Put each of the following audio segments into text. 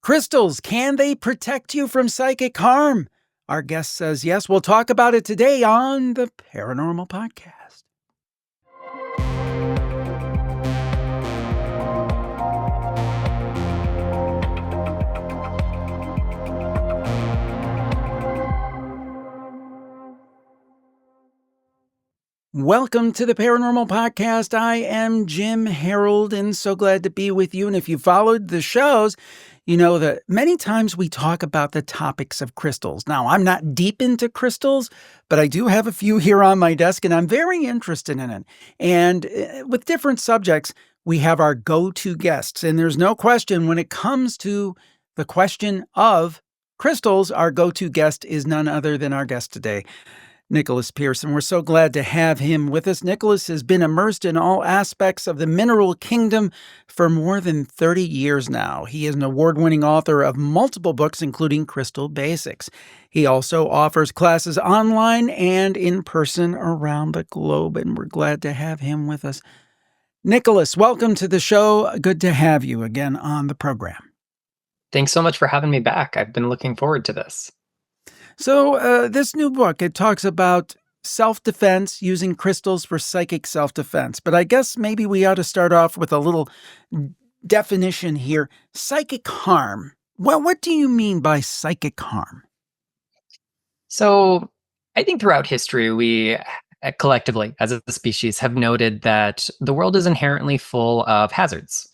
Crystals, can they protect you from psychic harm? Our guest says yes. We'll talk about it today on the Paranormal Podcast. Welcome to the Paranormal Podcast. I am Jim Harold and so glad to be with you. And if you followed the shows, you know that many times we talk about the topics of crystals. Now, I'm not deep into crystals, but I do have a few here on my desk and I'm very interested in it. And with different subjects, we have our go-to guests. And there's no question when it comes to the question of crystals, our go-to guest is none other than our guest today, Nicholas Pearson. We're so glad to have him with us. Nicholas has been immersed in all aspects of the mineral kingdom for more than 30 years now. He is an award-winning author of multiple books, including Crystal Basics. He also offers classes online and in person around the globe, and we're glad to have him with us. Nicholas, welcome to the show. Good to have you again on the program. Thanks so much for having me back. I've been looking forward to this. So this new book, it talks about self-defense, using crystals for psychic self-defense. But I guess maybe we ought to start off with a little definition here. Psychic harm. Well, what do you mean by psychic harm? So I think throughout history, we collectively, as a species, have noted that the world is inherently full of hazards.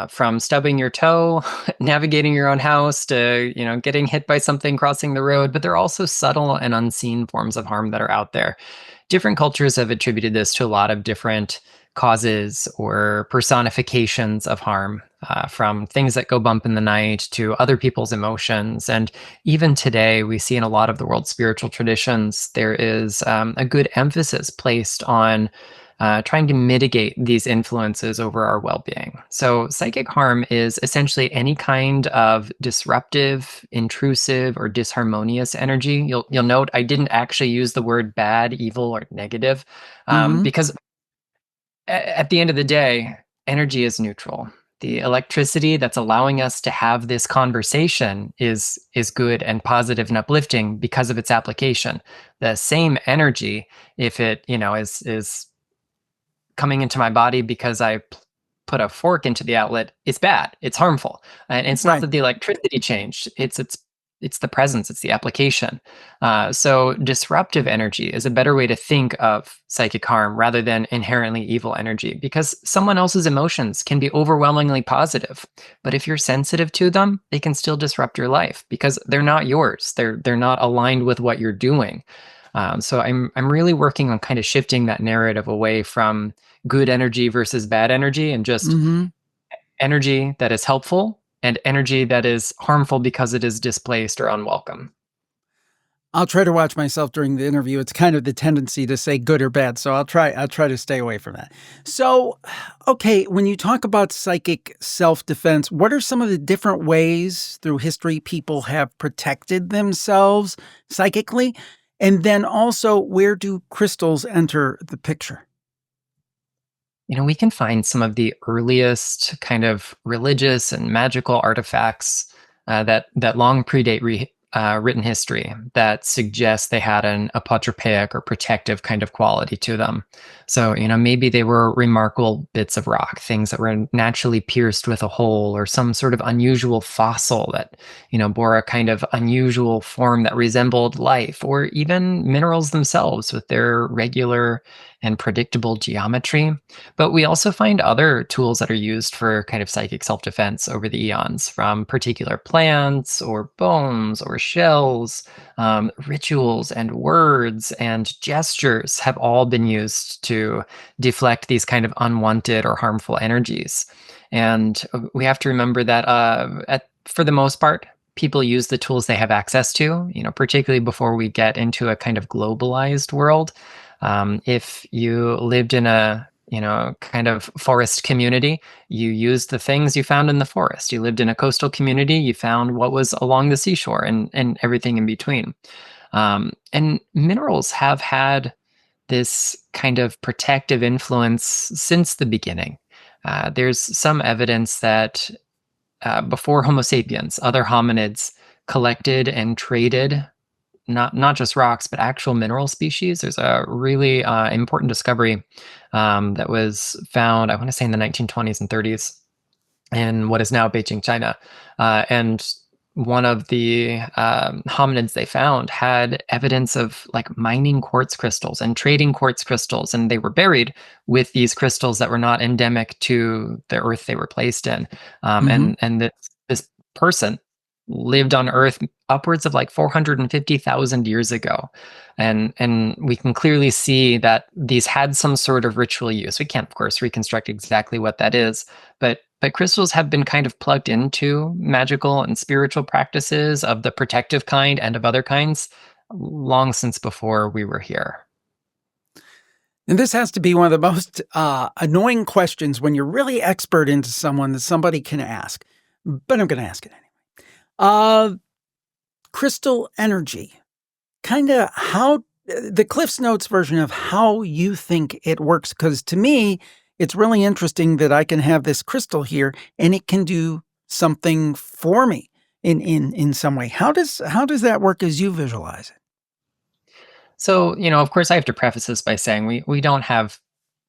From stubbing your toe, navigating your own house, to getting hit by something crossing the road, but there are also subtle and unseen forms of harm that are out there. Different cultures have attributed this to a lot of different causes or personifications of harm, from things that go bump in the night to other people's emotions. And even today, we see in a lot of the world's spiritual traditions, there is a good emphasis placed on trying to mitigate these influences over our well-being. So psychic harm is essentially any kind of disruptive, intrusive, or disharmonious energy. You'll note I didn't actually use the word bad, evil, or negative, because at the end of the day, energy is neutral. The electricity that's allowing us to have this conversation is good and positive and uplifting because of its application. The same energy, if it is coming into my body because I put a fork into the outlet, it's bad. It's harmful. And it's not that the electricity changed. It's the presence. It's the application. So disruptive energy is a better way to think of psychic harm rather than inherently evil energy, because someone else's emotions can be overwhelmingly positive, but if you're sensitive to them, they can still disrupt your life because they're not yours. They're not aligned with what you're doing. So I'm really working on kind of shifting that narrative away from good energy versus bad energy and just energy that is helpful and energy that is harmful because it is displaced or unwelcome. I'll try to watch myself during the interview. It's kind of the tendency to say good or bad, so I'll try to stay away from that. So, okay, when you talk about psychic self-defense, what are some of the different ways through history people have protected themselves psychically? And then also, where do crystals enter the picture? We can find some of the earliest kind of religious and magical artifacts that long predate written history that suggest they had an apotropaic or protective kind of quality to them. So, maybe they were remarkable bits of rock, things that were naturally pierced with a hole, or some sort of unusual fossil that, bore a kind of unusual form that resembled life, or even minerals themselves with their regular and predictable geometry. But we also find other tools that are used for kind of psychic self-defense over the eons, from particular plants or bones or shells. Rituals and words and gestures have all been used to deflect these kind of unwanted or harmful energies. And we have to remember that for the most part, people use the tools they have access to, particularly before we get into a kind of globalized world. If you lived in a kind of forest community, you used the things you found in the forest. You lived in a coastal community, you found what was along the seashore and everything in between. And minerals have had this kind of protective influence since the beginning. There's some evidence that before Homo sapiens, other hominids collected and traded not just rocks, but actual mineral species. There's a really important discovery that was found, I want to say in the 1920s and 30s in what is now Beijing, China. And one of the hominids they found had evidence of like mining quartz crystals and trading quartz crystals, and they were buried with these crystals that were not endemic to the earth they were placed in. And this person lived on Earth upwards of like 450,000 years ago. And we can clearly see that these had some sort of ritual use. We can't, of course, reconstruct exactly what that is, but crystals have been kind of plugged into magical and spiritual practices of the protective kind and of other kinds long since before we were here. And this has to be one of the most annoying questions when you're really expert into someone that somebody can ask, but I'm going to ask it anyway. Crystal energy, kind of how the Cliff's Notes version of how you think it works. Because to me, it's really interesting that I can have this crystal here and it can do something for me in some way. How does that work as you visualize it? So, of course, I have to preface this by saying we don't have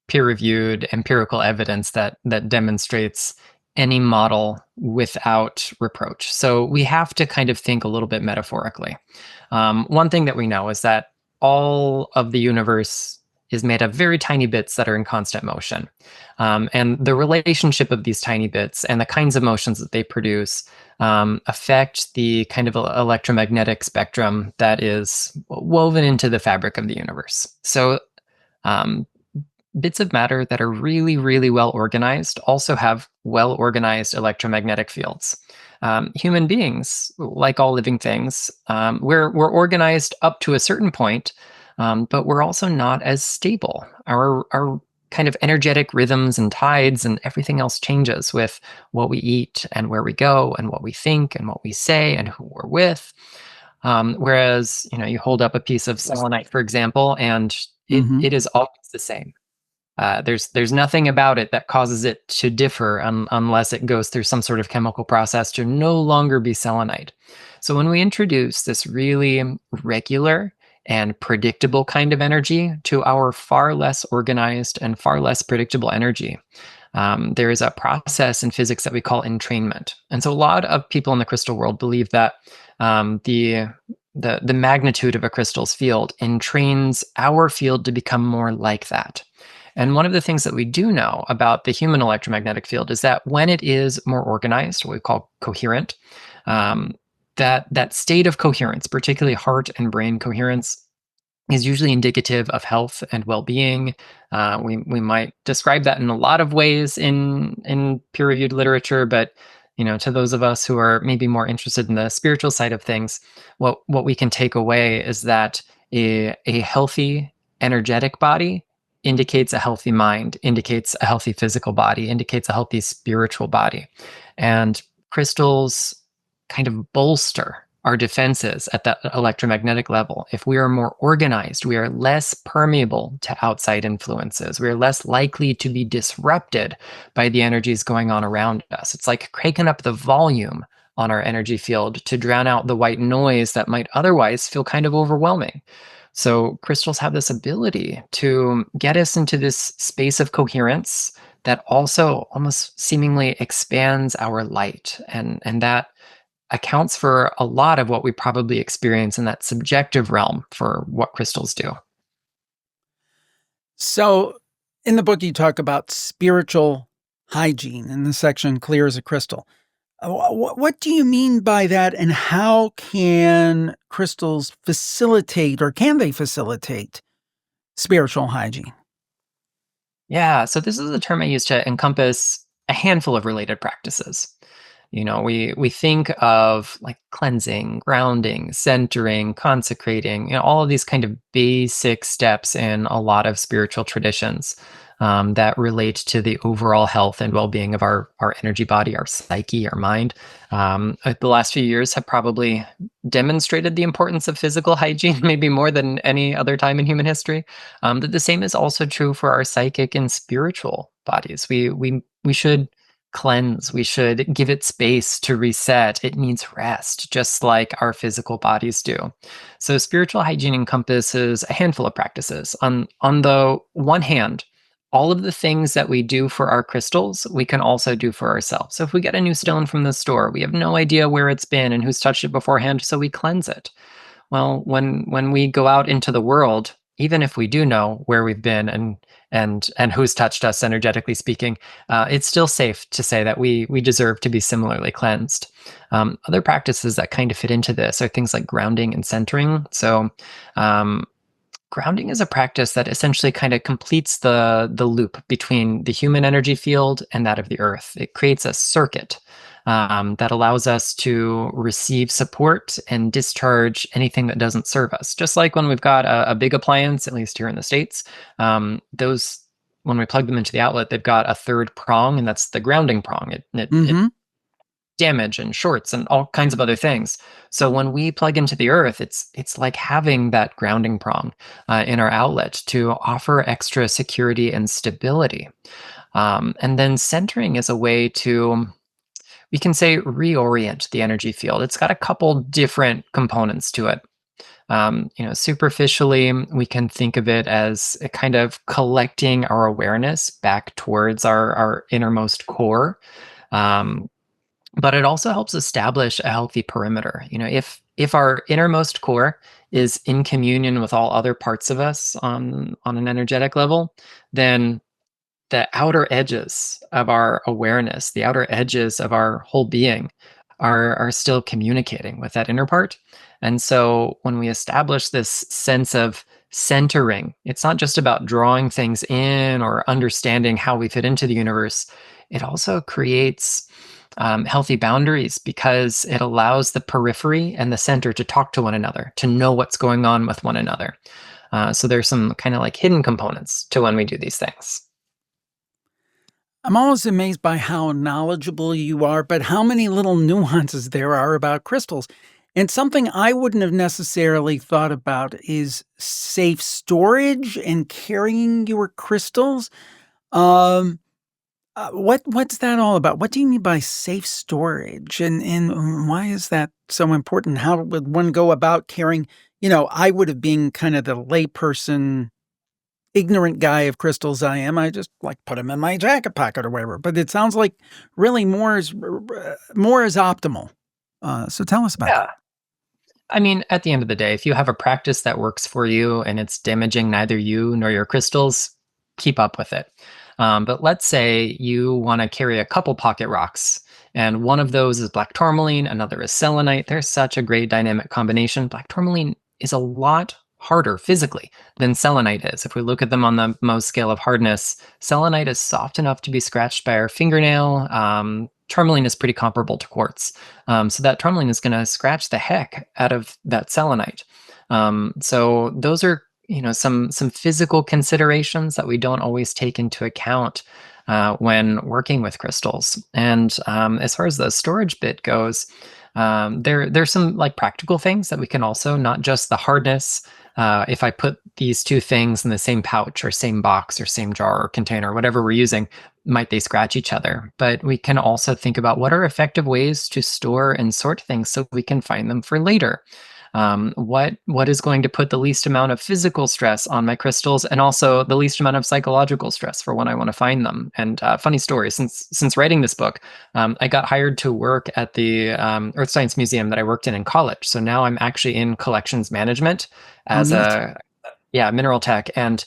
peer-reviewed empirical evidence that demonstrates any model without reproach. So we have to kind of think a little bit metaphorically. One thing that we know is that all of the universe is made of very tiny bits that are in constant motion. And the relationship of these tiny bits and the kinds of motions that they produce affect the kind of electromagnetic spectrum that is woven into the fabric of the universe. So bits of matter that are really, really well organized also have well organized electromagnetic fields. Human beings, like all living things, we're organized up to a certain point, but we're also not as stable. Our kind of energetic rhythms and tides and everything else changes with what we eat and where we go and what we think and what we say and who we're with. Whereas, you hold up a piece of selenite, for example, and it is always the same. There's nothing about it that causes it to differ unless it goes through some sort of chemical process to no longer be selenite. So when we introduce this really regular and predictable kind of energy to our far less organized and far less predictable energy, there is a process in physics that we call entrainment. And so a lot of people in the crystal world believe that the magnitude of a crystal's field entrains our field to become more like that. And one of the things that we do know about the human electromagnetic field is that when it is more organized, what we call coherent, that state of coherence, particularly heart and brain coherence, is usually indicative of health and well-being. We might describe that in a lot of ways in peer-reviewed literature, but to those of us who are maybe more interested in the spiritual side of things, what we can take away is that a healthy, energetic body indicates a healthy mind, indicates a healthy physical body, indicates a healthy spiritual body. And crystals kind of bolster our defenses at that electromagnetic level. If we are more organized, we are less permeable to outside influences. We are less likely to be disrupted by the energies going on around us. It's like cranking up the volume on our energy field to drown out the white noise that might otherwise feel kind of overwhelming. So crystals have this ability to get us into this space of coherence that also almost seemingly expands our light. And that accounts for a lot of what we probably experience in that subjective realm for what crystals do. So in the book, you talk about spiritual hygiene in the section Clear as a Crystal. What do you mean by that, and how can crystals facilitate, or can they facilitate, spiritual hygiene? Yeah, so this is a term I use to encompass a handful of related practices. We think of like cleansing, grounding, centering, consecrating, all of these kind of basic steps in a lot of spiritual traditions that relate to the overall health and well-being of our energy body, our psyche, our mind. The last few years have probably demonstrated the importance of physical hygiene, maybe more than any other time in human history. But the same is also true for our psychic and spiritual bodies. We should cleanse. We should give it space to reset. It needs rest, just like our physical bodies do. So spiritual hygiene encompasses a handful of practices. On the one hand, all of the things that we do for our crystals, we can also do for ourselves. So if we get a new stone from the store, we have no idea where it's been and who's touched it beforehand, so we cleanse it. Well, when we go out into the world, even if we do know where we've been and who's touched us energetically speaking, it's still safe to say that we deserve to be similarly cleansed. Other practices that kind of fit into this are things like grounding and centering. So grounding is a practice that essentially kind of completes the loop between the human energy field and that of the earth. It creates a circuit that allows us to receive support and discharge anything that doesn't serve us. Just like when we've got a big appliance, at least here in the States, those, when we plug them into the outlet, they've got a third prong, and that's the grounding prong. It damage and shorts and all kinds of other things. So when we plug into the earth, it's like having that grounding prong in our outlet to offer extra security and stability. And then centering is a way to, we can say, reorient the energy field. It's got a couple different components to it. Superficially, we can think of it as a kind of collecting our awareness back towards our innermost core. But it also helps establish a healthy perimeter. If our innermost core is in communion with all other parts of us on an energetic level, then the outer edges of our awareness, the outer edges of our whole being are still communicating with that inner part. And so when we establish this sense of centering, it's not just about drawing things in or understanding how we fit into the universe. It also creates healthy boundaries, because it allows the periphery and the center to talk to one another, to know what's going on with one another. So there's some kind of like hidden components to when we do these things. I'm always amazed by how knowledgeable you are, but how many little nuances there are about crystals. And something I wouldn't have necessarily thought about is safe storage and carrying your crystals. Um, what's that all about? What do you mean by safe storage, and why is that so important? How would one go about carrying? I would have been kind of the layperson, ignorant guy of crystals I am. I just like put them in my jacket pocket or whatever. But it sounds like really more is optimal. So tell us about Yeah. that. I mean, at the end of the day, if you have a practice that works for you and it's damaging neither you nor your crystals, keep up with it. But let's say you want to carry a couple pocket rocks, and one of those is black tourmaline, another is selenite. They're such a great dynamic combination. Black tourmaline is a lot harder physically than selenite is. If we look at them on the Mohs scale of hardness, selenite is soft enough to be scratched by our fingernail. Tourmaline is pretty comparable to quartz. So that tourmaline is going to scratch the heck out of that selenite. So those are some physical considerations that we don't always take into account when working with crystals. And as far as the storage bit goes, there's some like practical things that we can also, not just the hardness. If I put these two things in the same pouch or same box or same jar or container, whatever we're using, might they scratch each other? But we can also think about what are effective ways to store and sort things so we can find them for later. What is going to put the least amount of physical stress on my crystals, and also the least amount of psychological stress for when I want to find them. And funny story, since writing this book, I got hired to work at the Earth Science Museum that I worked in college. So now I'm actually in collections management as mineral tech. And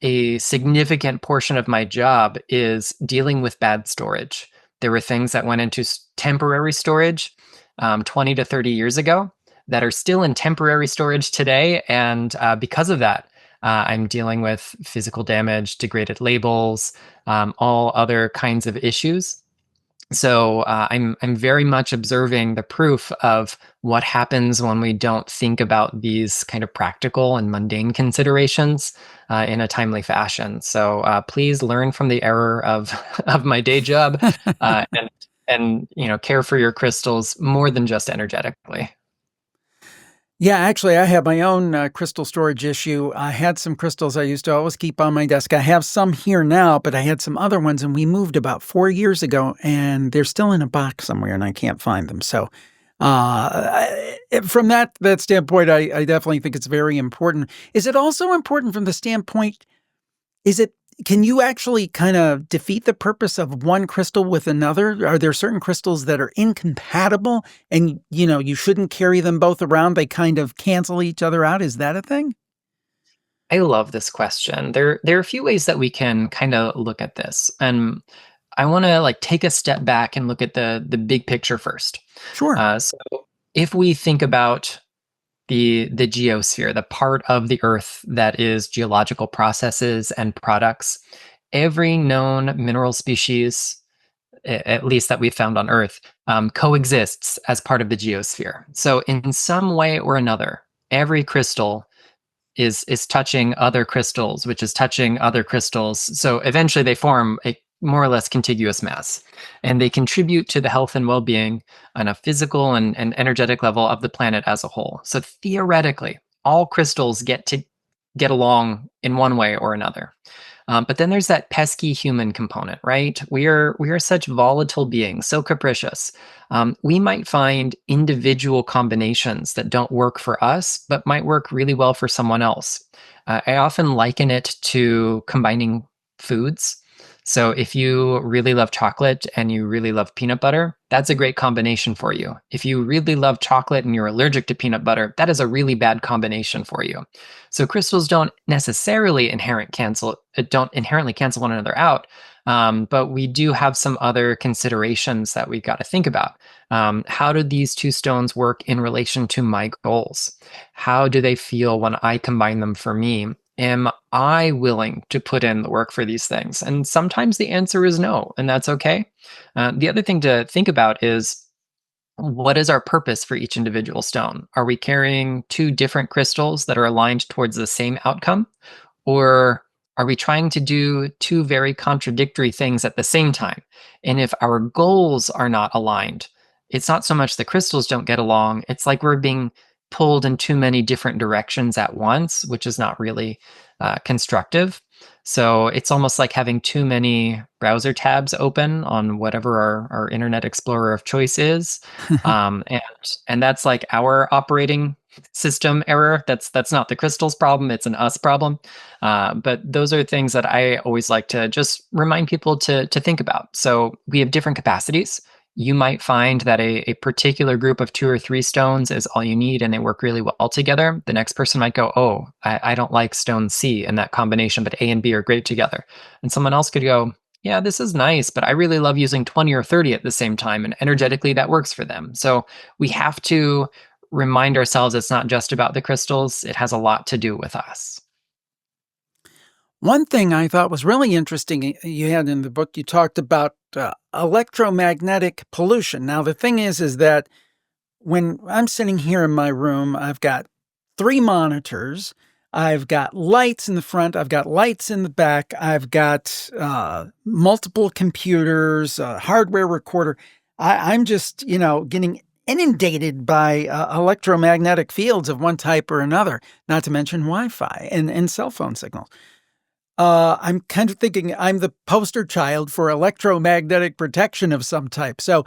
a significant portion of my job is dealing with bad storage. There were things that went into temporary storage 20 to 30 years ago that are still in temporary storage today. And because of that, I'm dealing with physical damage, degraded labels, all other kinds of issues. So I'm very much observing the proof of what happens when we don't think about these kind of practical and mundane considerations in a timely fashion. So please learn from the error of my day job and care for your crystals more than just energetically. Yeah, actually, I have my own crystal storage issue. I had some crystals I used to always keep on my desk. I have some here now, but I had some other ones, and we moved about 4 years ago, and they're still in a box somewhere, and I can't find them. So, from that standpoint, I definitely think it's very important. Is it also important from the standpoint? Is it can you actually kinda defeat the purpose of one crystal with another? Are there certain crystals that are incompatible and, you shouldn't carry them both around, they kind of cancel each other out? Is that a thing? I love this question. There are a few ways that we can kind of look at this, and I want to like take a step back and look at the big picture first. Sure. So if we think about the geosphere, the part of the Earth that is geological processes and products, every known mineral species, at least that we've found on Earth, coexists as part of the geosphere. So in some way or another, every crystal is touching other crystals, which is touching other crystals. So eventually they form a more or less contiguous mass, and they contribute to the health and well-being on a physical and energetic level of the planet as a whole. So theoretically, all crystals get along in one way or another. But then there's that pesky human component, right? We are such volatile beings, so capricious. We might find individual combinations that don't work for us, but might work really well for someone else. I often liken it to combining foods. So if you really love chocolate and you really love peanut butter, that's a great combination for you. If you really love chocolate and you're allergic to peanut butter, that is a really bad combination for you. So crystals don't inherently cancel one another out, but we do have some other considerations that we've got to think about. How do these two stones work in relation to my goals? How do they feel when I combine them for me? Am I willing to put in the work for these things? And sometimes the answer is no, and that's okay. The other thing to think about is, what is our purpose for each individual stone? Are we carrying two different crystals that are aligned towards the same outcome? Or are we trying to do two very contradictory things at the same time? And if our goals are not aligned, it's not so much the crystals don't get along, it's like we're being pulled in too many different directions at once, which is not really constructive. So it's almost like having too many browser tabs open on whatever our Internet Explorer of choice is. And that's like our operating system error. That's not the crystal's problem, it's an us problem. But those are things that I always like to just remind people to think about. So we have different capacities. You might find that a particular group of two or three stones is all you need and they work really well together. The next person might go, oh, I don't like stone C in that combination, but A and B are great together. And someone else could go, yeah, this is nice, but I really love using 20 or 30 at the same time. And energetically, that works for them. So we have to remind ourselves it's not just about the crystals, it has a lot to do with us. One thing I thought was really interesting you had in the book, you talked about electromagnetic pollution. Now, the thing is that when I'm sitting here in my room, I've got 3 monitors, I've got lights in the front, I've got lights in the back, I've got, multiple computers, a hardware recorder. I'm just, getting inundated by, electromagnetic fields of one type or another, not to mention Wi-Fi and cell phone signals. I'm kind of thinking I'm the poster child for electromagnetic protection of some type. So,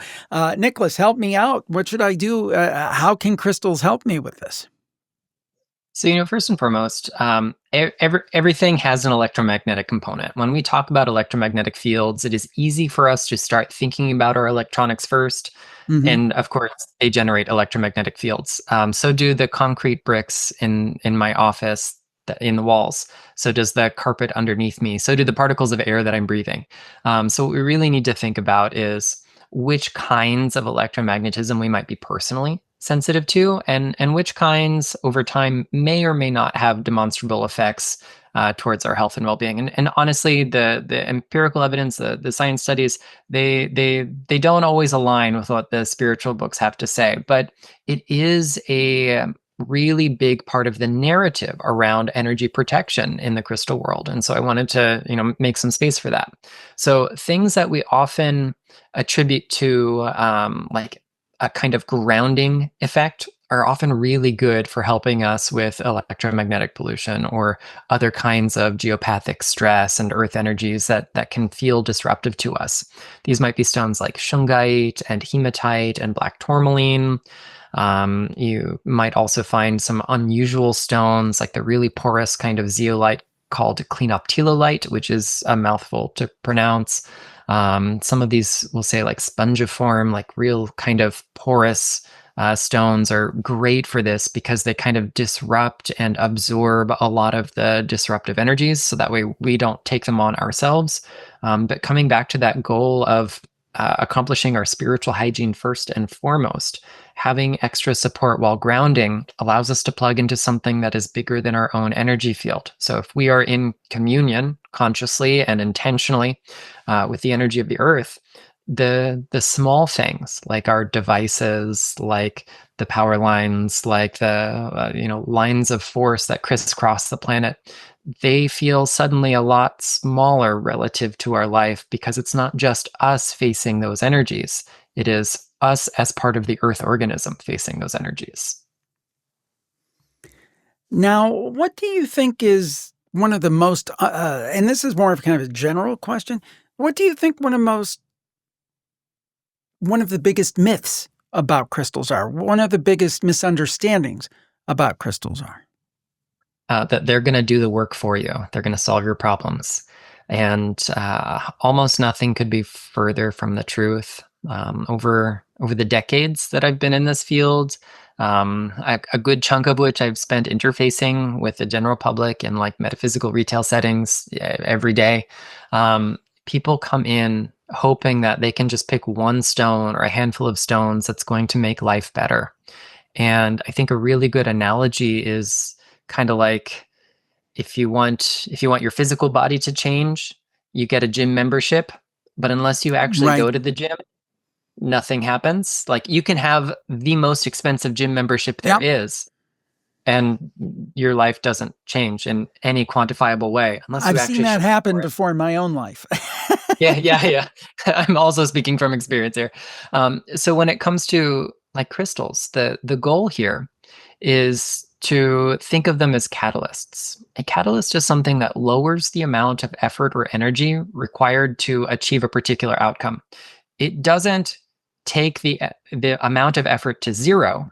Nicholas, help me out. What should I do? How can crystals help me with this? So, first and foremost, everything has an electromagnetic component. When we talk about electromagnetic fields, it is easy for us to start thinking about our electronics first. Mhm. And of course, they generate electromagnetic fields. So do the concrete bricks in my office, in the walls. So does the carpet underneath me. So do the particles of air that I'm breathing. So what we really need to think about is which kinds of electromagnetism we might be personally sensitive to, and which kinds over time may or may not have demonstrable effects towards our health and well-being. And honestly, the empirical evidence, the science studies, they don't always align with what the spiritual books have to say. But it is a really big part of the narrative around energy protection in the crystal world. And so I wanted to, make some space for that. So things that we often attribute to like a kind of grounding effect are often really good for helping us with electromagnetic pollution or other kinds of geopathic stress and earth energies that can feel disruptive to us. These might be stones like shungite and hematite and black tourmaline. You might also find some unusual stones like the really porous kind of zeolite called cleanoptilolite, which is a mouthful to pronounce. Some of these will say like spongiform, like real kind of porous stones are great for this because they kind of disrupt and absorb a lot of the disruptive energies. So that way we don't take them on ourselves. But coming back to that goal of accomplishing our spiritual hygiene first and foremost, having extra support while grounding allows us to plug into something that is bigger than our own energy field. So if we are in communion consciously and intentionally with the energy of the earth, the small things like our devices, like the power lines, like the lines of force that crisscross the planet, they feel suddenly a lot smaller relative to our life because it's not just us facing those energies. It is us as part of the earth organism facing those energies. Now, what do you think is one of the most, and this is more of kind of a general question, what do you think one of the biggest myths about crystals are? One of the biggest misunderstandings about crystals are? That they're going to do the work for you. They're going to solve your problems. And almost nothing could be further from the truth. Over the decades that I've been in this field, a good chunk of which I've spent interfacing with the general public in like metaphysical retail settings every day. People come in hoping that they can just pick one stone or a handful of stones that's going to make life better. And I think a really good analogy is kind of like if you want your physical body to change, you get a gym membership, but unless you actually Right. go to the gym, nothing happens. Like you can have the most expensive gym membership there Yep. is, and your life doesn't change in any quantifiable way unless you I've seen actually that show up happen for it. before in my own life. Yeah. I'm also speaking from experience here. So when it comes to like crystals, the goal here is to think of them as catalysts. A catalyst is something that lowers the amount of effort or energy required to achieve a particular outcome. It doesn't take the amount of effort to zero.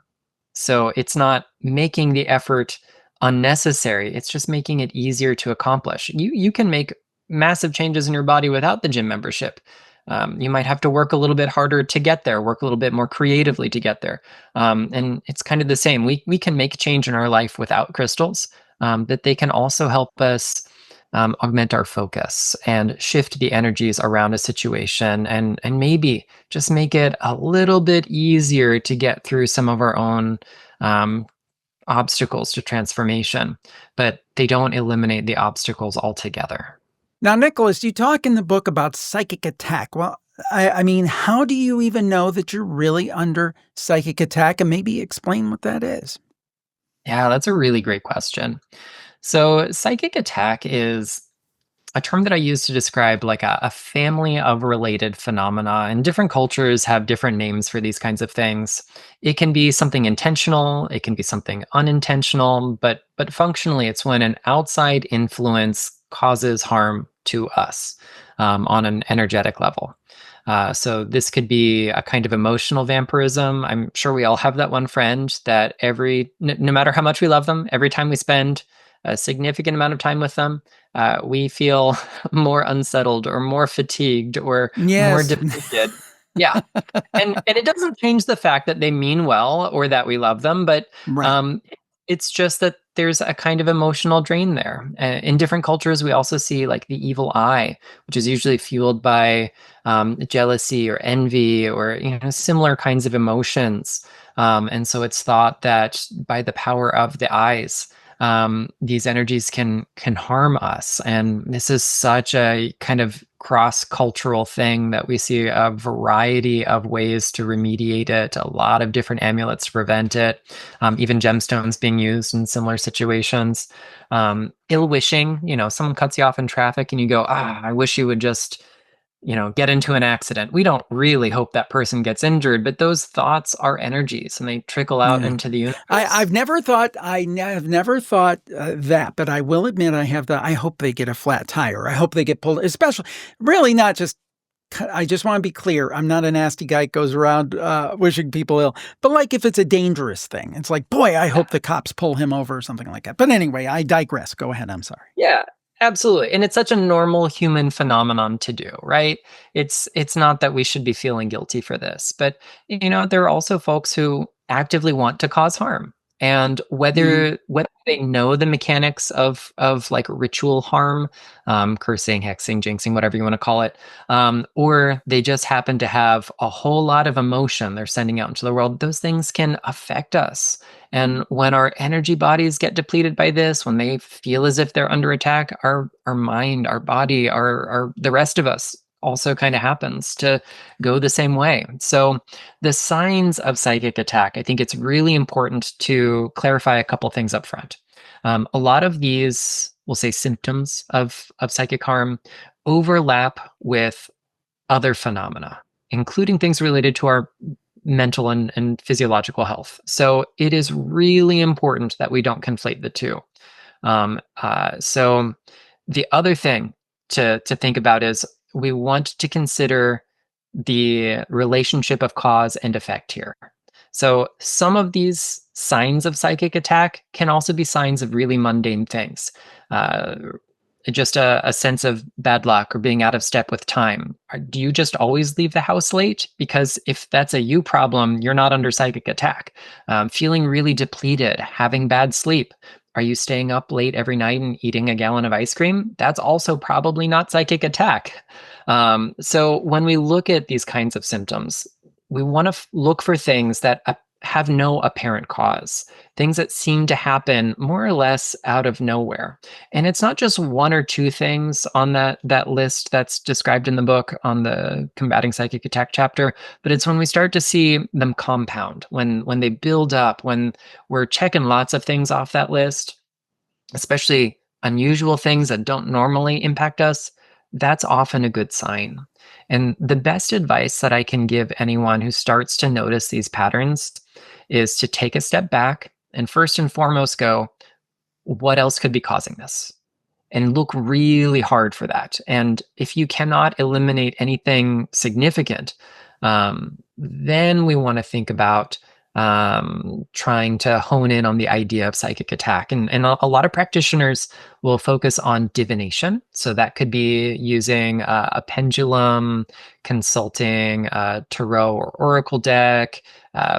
So it's not making the effort unnecessary. It's just making it easier to accomplish. You can make massive changes in your body without the gym membership. You might have to work a little bit harder to get there, work a little bit more creatively to get there. And it's kind of the same. We can make change in our life without crystals, but they can also help us augment our focus and shift the energies around a situation and maybe just make it a little bit easier to get through some of our own um, obstacles to transformation, but they don't eliminate the obstacles altogether. Now, Nicholas, you talk in the book about psychic attack. Well, I mean, how do you even know that you're really under psychic attack? And maybe explain what that is. Yeah, that's a really great question. So, psychic attack is a term that I use to describe like a family of related phenomena, and different cultures have different names for these kinds of things. It can be something intentional, it can be something unintentional, but functionally, it's when an outside influence causes harm to us on an energetic level. So this could be a kind of emotional vampirism. I'm sure we all have that one friend that no matter how much we love them, every time we spend a significant amount of time with them, we feel more unsettled or more fatigued or more Yes. depleted. Yeah. And it doesn't change the fact that they mean well or that we love them, but Right. um, it's just that there's a kind of emotional drain there. In different cultures, we also see like the evil eye, which is usually fueled by jealousy or envy or similar kinds of emotions. And so it's thought that by the power of the eyes, these energies can harm us. And this is such a kind of cross-cultural thing that we see a variety of ways to remediate it, a lot of different amulets to prevent it, even gemstones being used in similar situations. Ill wishing, someone cuts you off in traffic and you go, I wish you would just get into an accident. We don't really hope that person gets injured, but those thoughts are energies and they trickle out Yeah. into the universe. I've never thought have never thought that, but I will admit I hope they get a flat tire. I hope they get pulled, especially really not just. I just want to be clear. I'm not a nasty guy that goes around wishing people ill, but like if it's a dangerous thing, it's like, boy, I hope the cops pull him over or something like that. But anyway, I digress. Go ahead. I'm sorry. Yeah, absolutely. And it's such a normal human phenomenon to do, right? It's not that we should be feeling guilty for this, but there are also folks who actively want to cause harm. And Mhm. whether they know the mechanics of like ritual harm, cursing, hexing, jinxing, whatever you want to call it, or they just happen to have a whole lot of emotion they're sending out into the world, those things can affect us. And when our energy bodies get depleted by this, when they feel as if they're under attack, our mind, our body, our the rest of us also kind of happens to go the same way. So the signs of psychic attack, I think it's really important to clarify a couple things up front. A lot of these, we'll say, symptoms of psychic harm overlap with other phenomena, including things related to our mental and physiological health. So it is really important that we don't conflate the two. So the other thing to think about is we want to consider the relationship of cause and effect here. So some of these signs of psychic attack can also be signs of really mundane things. Uh, just a sense of bad luck or being out of step with time. Do you just always leave the house late? Because if that's a you problem, you're not under psychic attack. Feeling really depleted, having bad sleep. Are you staying up late every night and eating a gallon of ice cream? That's also probably not psychic attack. So when we look at these kinds of symptoms, we want to look for things that have no apparent cause, things that seem to happen more or less out of nowhere. And it's not just one or two things on that list that's described in the book on the combating psychic attack chapter, but it's when we start to see them compound, when they build up, when we're checking lots of things off that list, especially unusual things that don't normally impact us. That's often a good sign. And the best advice that I can give anyone who starts to notice these patterns is to take a step back and first and foremost go, what else could be causing this? And look really hard for that. And if you cannot eliminate anything significant, then we want to think about trying to hone in on the idea of psychic attack. And a lot of practitioners will focus on divination. So that could be using a pendulum, consulting a tarot or oracle deck,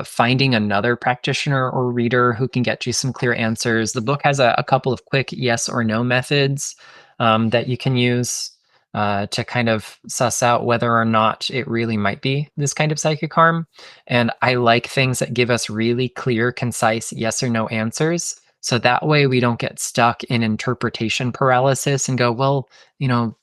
finding another practitioner or reader who can get you some clear answers. The book has a couple of quick yes or no methods that you can use to kind of suss out whether or not it really might be this kind of psychic harm. And I like things that give us really clear, concise yes or no answers. So that way we don't get stuck in interpretation paralysis and go, well,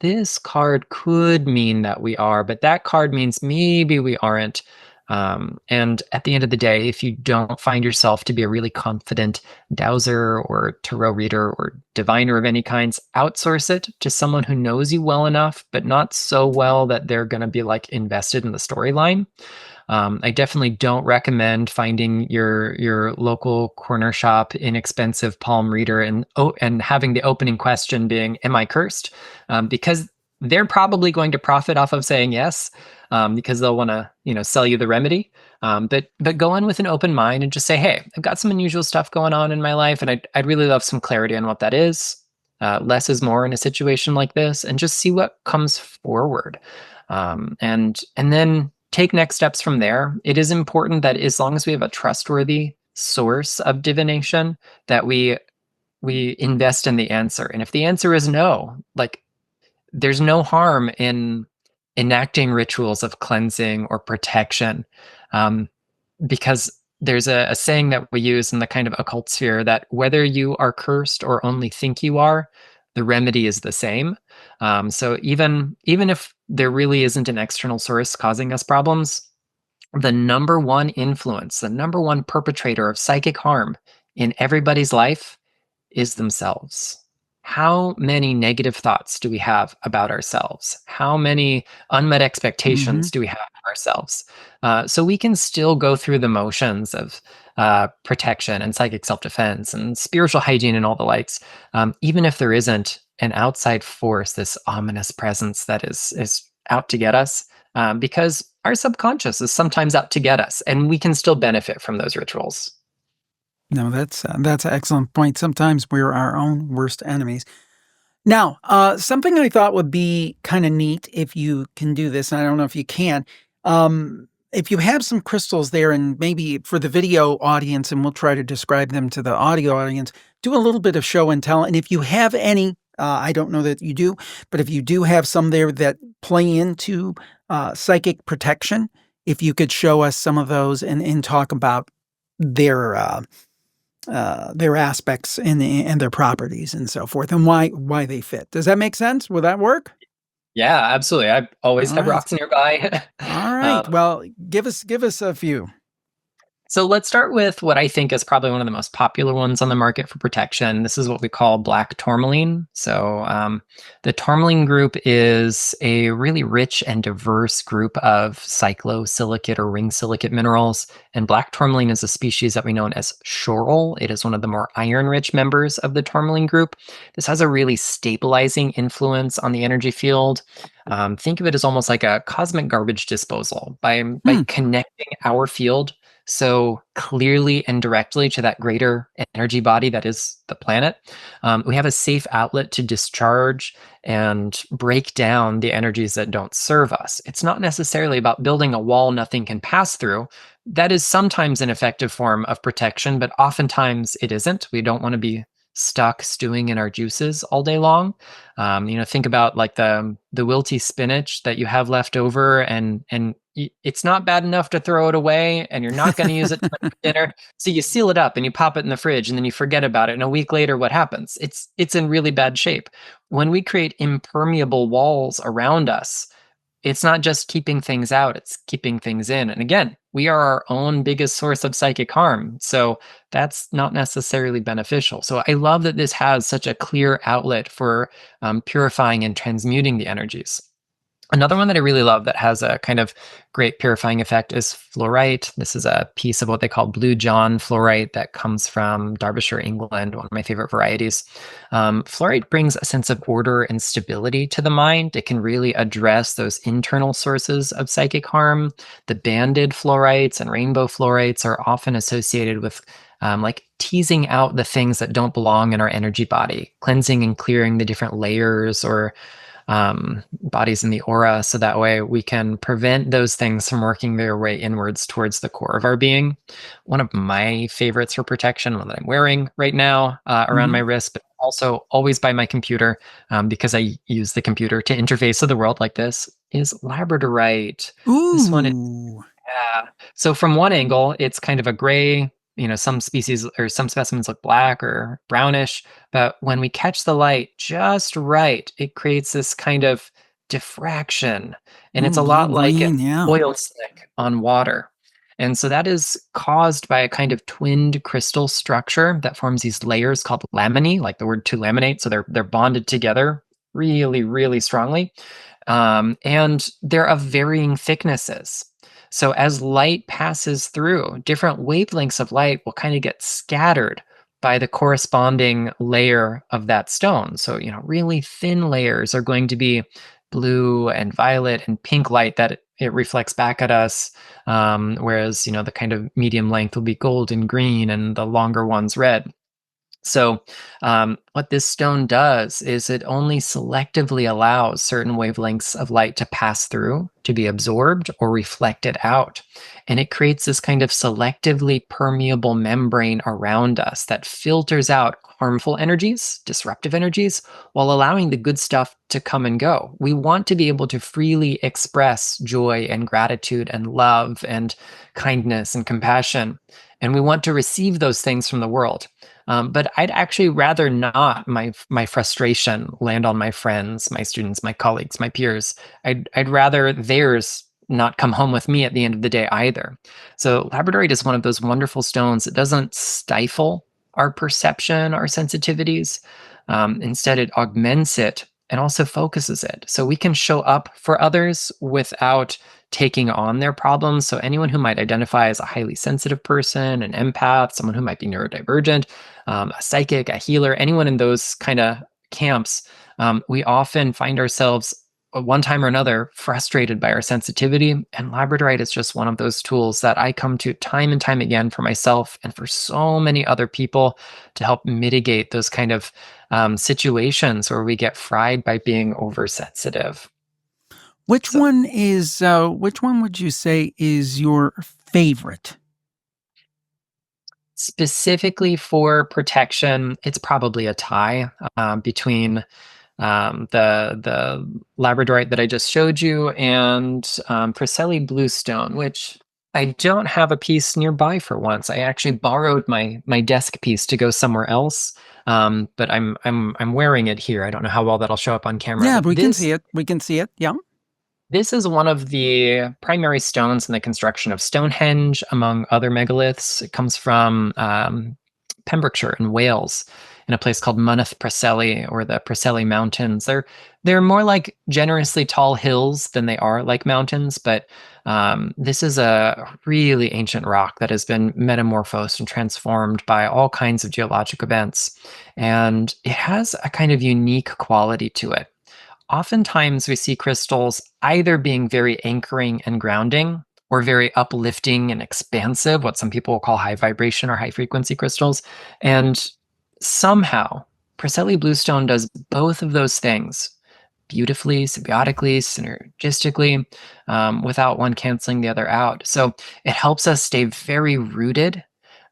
this card could mean that we are, but that card means maybe we aren't. And at the end of the day, if you don't find yourself to be a really confident dowser or tarot reader or diviner of any kinds, outsource it to someone who knows you well enough, but not so well that they're going to be like invested in the storyline. I definitely don't recommend finding your local corner shop inexpensive palm reader and having the opening question being, "Am I cursed?" Because they're probably going to profit off of saying yes, because they'll want to sell you the remedy. But go in with an open mind and just say, "Hey, I've got some unusual stuff going on in my life, and I'd really love some clarity on what that is." Less is more in a situation like this, and just see what comes forward, and then take next steps from there. It is important that as long as we have a trustworthy source of divination, that we invest in the answer. And if the answer is no, like there's no harm in enacting rituals of cleansing or protection, because there's a saying that we use in the kind of occult sphere that whether you are cursed or only think you are, the remedy is the same. So even if there really isn't an external source causing us problems, the number one influence, the number one perpetrator of psychic harm in everybody's life is themselves. how many negative thoughts do we have about ourselves? How many unmet Mhm. expectations do we have of ourselves? So we can still go through the motions of protection and psychic self-defense and spiritual hygiene and all the likes, even if there isn't an outside force, this ominous presence that is out to get us, because our subconscious is sometimes out to get us, and we can still benefit from those rituals. No, that's an excellent point. Sometimes we're our own worst enemies. Now, something I thought would be kinda neat if you can do this, and I don't know if you can, if you have some crystals there and maybe for the video audience, and we'll try to describe them to the audio audience, do a little bit of show and tell, and if you have any, I don't know that you do, but if you do have some there that play into, psychic protection, if you could show us some of those and talk about their, their aspects and their properties and so forth, and why they fit. Does that make sense? Will that work? Yeah, absolutely. I always All have right. rocks nearby. All right. um, Well, give us a few. So let's start with what I think is probably one of the most popular ones on the market for protection. This is what we call black tourmaline. The tourmaline group is a really rich and diverse group of cyclosilicate or ring silicate minerals. And black tourmaline is a species that we know as schorl. It is one of the more iron-rich members of the tourmaline group. This has a really stabilizing influence on the energy field. Think of it as almost like a cosmic garbage disposal by Hmm. connecting our field so clearly and directly to that greater energy body that is the planet. We have a safe outlet to discharge and break down the energies that don't serve us. It's not necessarily about building a wall nothing can pass through. That is sometimes an effective form of protection, but oftentimes it isn't. We don't want to be stuck stewing in our juices all day long. Think about like the wilty spinach that you have left over, and it's not bad enough to throw it away, and you're not going to use it tonight for dinner. So you seal it up and you pop it in the fridge, and then you forget about it. And a week later, what happens? It's in really bad shape. When we create impermeable walls around us, it's not just keeping things out, it's keeping things in. And again, we are our own biggest source of psychic harm. So that's not necessarily beneficial. So I love that this has such a clear outlet for purifying and transmuting the energies. Another one that I really love that has a kind of great purifying effect is fluorite. This is a piece of what they call Blue John fluorite that comes from Derbyshire, England, one of my favorite varieties. Fluorite brings a sense of order and stability to the mind. It can really address those internal sources of psychic harm. The banded fluorites and rainbow fluorites are often associated with like teasing out the things that don't belong in our energy body, cleansing and clearing the different layers or bodies in the aura, so that way we can prevent those things from working their way inwards towards the core of our being. One of my favorites for protection, one that I'm wearing right now around my Mhm. wrist, but also always by my computer because I use the computer to interface with the world like this, is labradorite. This one is Ooh. yeah. So from one angle, it's kind of a gray, some species or some specimens look black or brownish, but when we catch the light just right, it creates this kind of diffraction. And it's a lot like an Blue-green, yeah. oil slick on water. And so that is caused by a kind of twinned crystal structure that forms these layers called laminae, like the word to laminate. So they're bonded together really, really strongly. And they're of varying thicknesses. So as light passes through, different wavelengths of light will kind of get scattered by the corresponding layer of that stone. So, really thin layers are going to be blue and violet and pink light that it reflects back at us. Whereas, the kind of medium length will be gold and green and the longer ones red. So, what this stone does is it only selectively allows certain wavelengths of light to pass through, to be absorbed or reflected out. And it creates this kind of selectively permeable membrane around us that filters out harmful energies, disruptive energies, while allowing the good stuff to come and go. We want to be able to freely express joy and gratitude and love and kindness and compassion. And we want to receive those things from the world. But I'd actually rather not my frustration land on my friends, my students, my colleagues, my peers. I'd rather theirs not come home with me at the end of the day either. So labradorite is one of those wonderful stones that doesn't stifle our perception, our sensitivities, Instead, it augments it and also focuses it. So we can show up for others without taking on their problems. So anyone who might identify as a highly sensitive person, an empath, someone who might be neurodivergent, a psychic, a healer, anyone in those kind of camps, we often find ourselves one time or another frustrated by our sensitivity. And labradorite is just one of those tools that I come to time and time again for myself and for so many other people to help mitigate those kind of situations where we get fried by being oversensitive. Which So which one would you say is your favorite? specifically for protection, it's probably a tie between the labradorite that I just showed you and Preseli bluestone, which I don't have a piece nearby for once. I actually borrowed my desk piece to go somewhere else, but I'm wearing it here. I don't know how well that'll show up on camera, Yeah, but we can see it. We can see it. Yeah. this is one of the primary stones in the construction of Stonehenge, among other megaliths. It comes from Pembrokeshire in Wales, in a place called Mynydd Preseli, or the Preseli Mountains. They're more like generously tall hills than they are like mountains, but this is a really ancient rock that has been metamorphosed and transformed by all kinds of geologic events, and it has a kind of unique quality to it. Oftentimes, we see crystals either being very anchoring and grounding, or very uplifting and expansive, what some people will call high vibration or high frequency crystals. And somehow, Preseli Bluestone does both of those things beautifully, symbiotically, synergistically, without one canceling the other out. So it helps us stay very rooted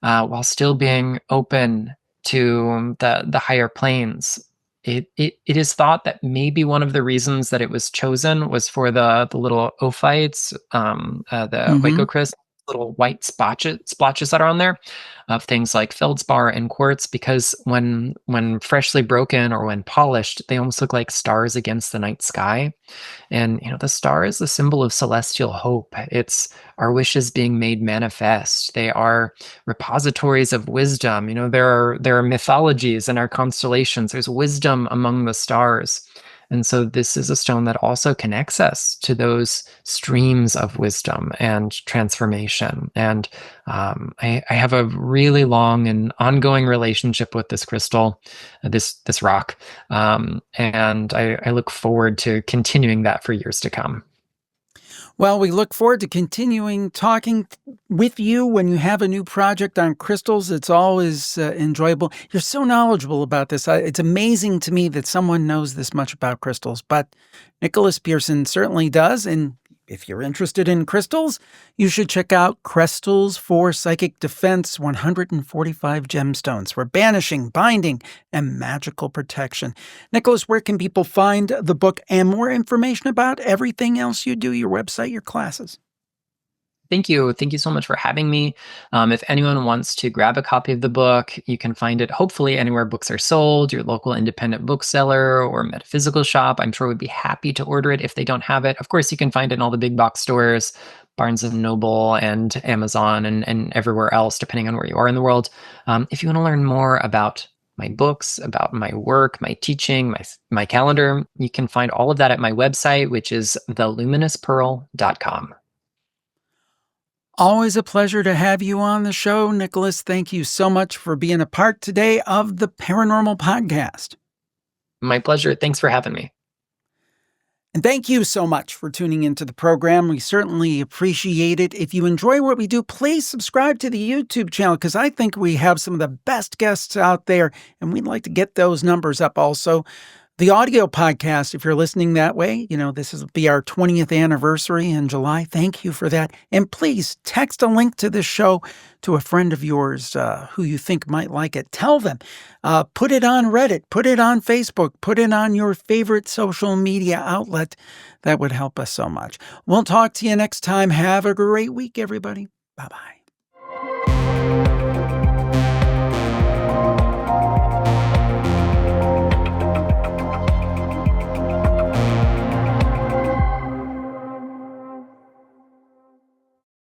while still being open to the higher planes. It is thought that maybe one of the reasons that it was chosen was for the little ophites, the Mhm. oikocrys, little white splotches that are on there of things like feldspar and quartz, because when freshly broken or when polished, they almost look like stars against the night sky. And, the star is a symbol of celestial hope. It's our wishes being made manifest. They are repositories of wisdom. There are mythologies in our constellations. There's wisdom among the stars. And so this is a stone that also connects us to those streams of wisdom and transformation. And I have a really long and ongoing relationship with this crystal, this rock, and I look forward to continuing that for years to come. Well, we look forward to continuing talking with you when you have a new project on crystals. It's always enjoyable. You're so knowledgeable about this. It's amazing to me that someone knows this much about crystals, but Nicholas Pearson certainly does. And if you're interested in crystals, you should check out Crystals for Psychic Defense: 145 Gemstones for Banishing, Binding, and Magical Protection. Nicholas, where can people find the book and more information about everything else you do, your website, your classes? Thank you. Thank you so much for having me. If anyone wants to grab a copy of the book, you can find it hopefully anywhere books are sold, your local independent bookseller or metaphysical shop. I'm sure would be happy to order it if they don't have it. Of course, you can find it in all the big box stores, Barnes and Noble and Amazon and everywhere else, depending on where you are in the world. If you want to learn more about my books, about my work, my teaching, my calendar, you can find all of that at my website, which is theluminouspearl.com. Always a pleasure to have you on the show, Nicholas. Thank you so much for being a part today of the Paranormal Podcast. My pleasure. Thanks for having me. And thank you so much for tuning into the program. We certainly appreciate it. If you enjoy what we do, please subscribe to the YouTube channel, because I think we have some of the best guests out there, and we'd like to get those numbers up also. The audio podcast, if you're listening that way, this will be our 20th anniversary in July. Thank you for that. And please text a link to this show to a friend of yours who you think might like it. Tell them. Put it on Reddit. Put it on Facebook. Put it on your favorite social media outlet. That would help us so much. We'll talk to you next time. Have a great week, everybody. Bye-bye.